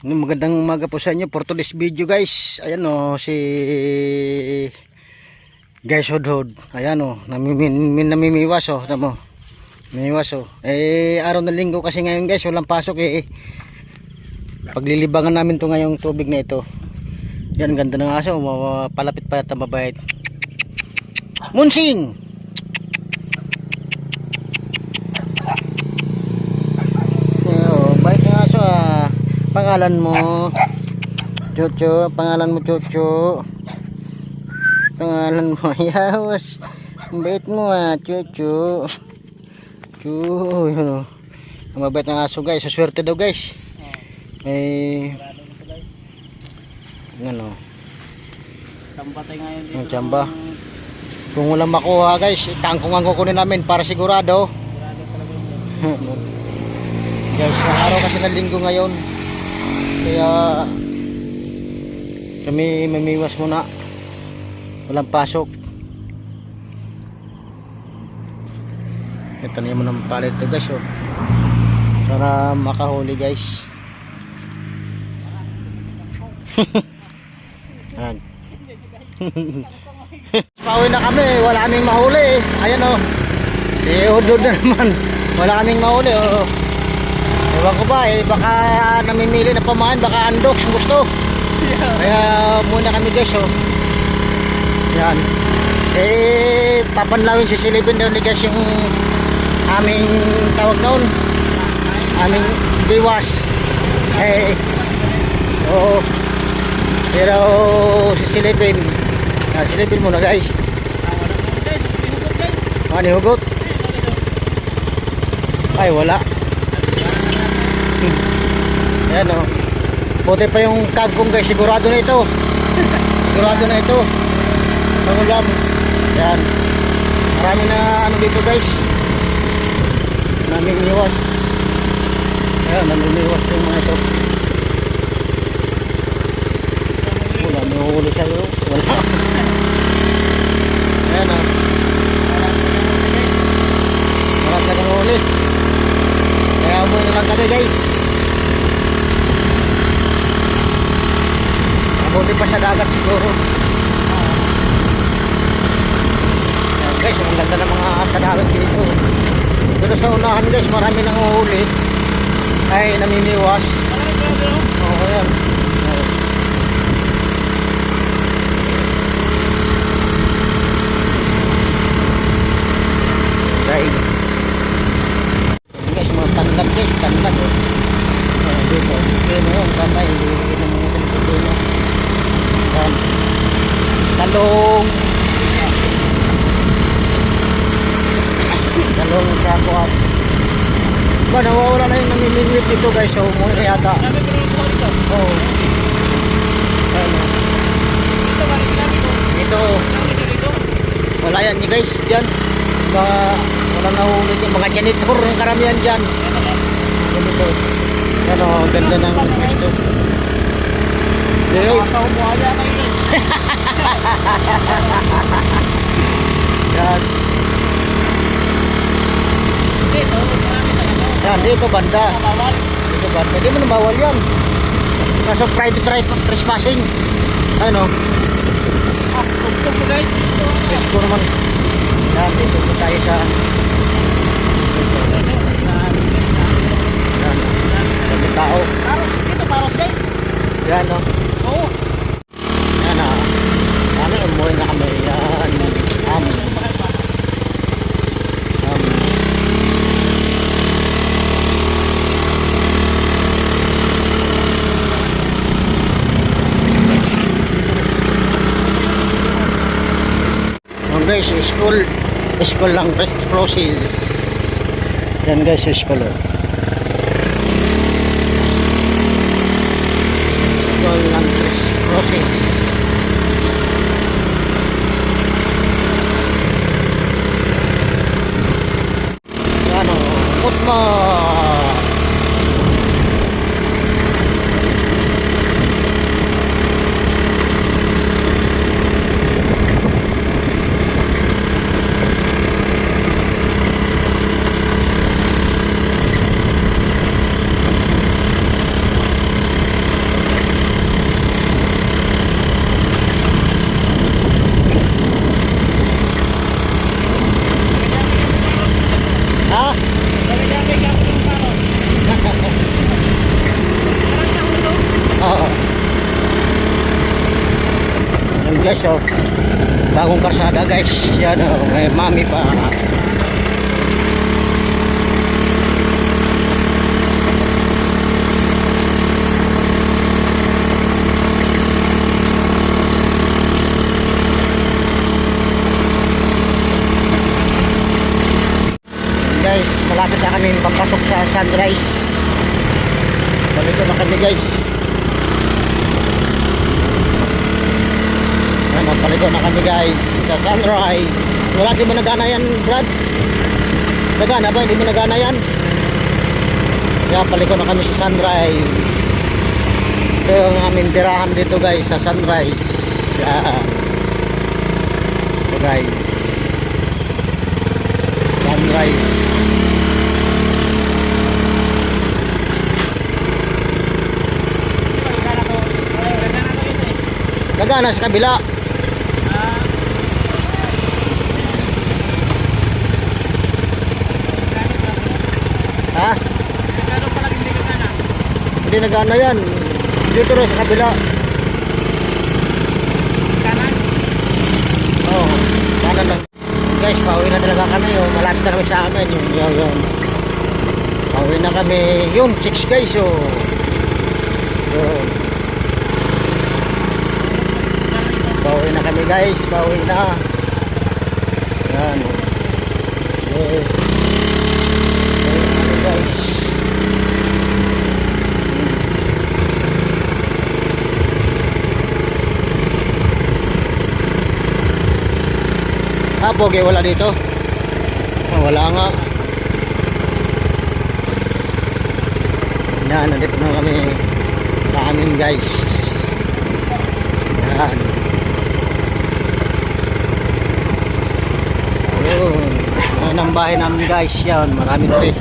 Magandang umaga po sa inyo for today's video guys. Ayan o si guys Hudhud. Ayan o namimiwas o. Tama mo. Namimiwas o. Araw na linggo kasi ngayon guys. Walang pasok paglilibangan namin to ngayong tubig na ito. Yan ganda ng aso. Palapit pa yata mabait. Munsing! Bait ng aso ah. Pangalan mo Chucho, pangalan mo Chucho. Pangalan mo Yawas. Bait mo ah, Chucho. Yun. Mabait ng aso guys, suswerte daw guys. Ano? Tsamba tayo ngayon dito. Ang tsamba. Kung walang makuha guys, tangkong ang kukunin namin para sigurado. Sigurado talaga yun. Guys, araw kasi ng linggo ngayon. Kaya kami mamiwas muna. Walang pasok. Ito na yung mga palit ito guys oh. Para makahuli guys. Pauwi na kami, wala kaming mahuli Ayan oh. Hudhud na naman. Wala kaming mahuli oh. Ewan ko ba baka namimili na pamahan, baka andox gusto. Kaya muna kami guys oh. Yan. Papanlawin sisilipin daw ni guys yung aming tawag noon. Aming biwas. Oo. Pero sisilipin. Silipin muna guys. Ano hugot? Ay wala. Ayan o. Buti pa yung kagkong guys. Sigurado na ito. Sigurado na ito. Pangulam. Ayan. Marami na ano dito guys. Namimiwas. Ayan. Namimiwas yung mga ito. Wala. May huli sa'yo. Wala. Ayan o. Marami na kang huli. Kaya muna lang kami guys. Buti pa sa dagat siguro. Ayan guys, ang ganda ng mga sa dagat dito. Pero sa unahan guys, marami nang uhuli. Ay namimiwas. Oo yan. Guys. Guys, mga tandag guys, tandag oh. Dito. Dito yung tanday. Dito yung mga tandag. Talong sa kuhat ba nawawala na yung namimingwit dito guys so muna yata oo dito wala yan ni guys dyan wala nahuli yung mga janitor ng karamihan dyan ganito ano ganda ng ito yan. Yan, dito banda. Dito banda. Di mo na bawal yan. Kaso private trespassing. Ano? Guys, Presko naman. Yan, dito tayo sa yan. Sa tao. dito paros guys. Yan o. Oo. Yan o. Ano yung umuwi na kami. Yan. Guys, school lang rest process. Yan guys, school lang rest process. Yan o, utma. buong karsada guys. Yan o, may mami pa. Guys, malapit na kami papasok sa Sunrise. Balik na kami guys. Paliko na kami guys sa Sunrise. Wala di mo nagana yan, Brad? Nagana ba? Hindi mo nagana yan? Kaya paliko na kami sa Sunrise. Ito yung aming tirahan dito guys sa Sunrise. Ito guys, Sunrise. Nagana sa kabila. Ha? Hindi nagana yan. Dito rin sa kabila. Kanan? Oo, kanan lang. Guys, pauwi na talaga kami. Oh. Malapit na kami sa amin. Yun. Pauwi na kami. Yun, 6 guys. Oh. Yun. Pauwi na kami guys. Pauwi na. Yan. Okay. Guys. Pogi, wala dito. Wala nga. Yan, nandito na kami sa amin guys. Yan. Yun. Yan ang bahay namin guys. Yan, marami na rin.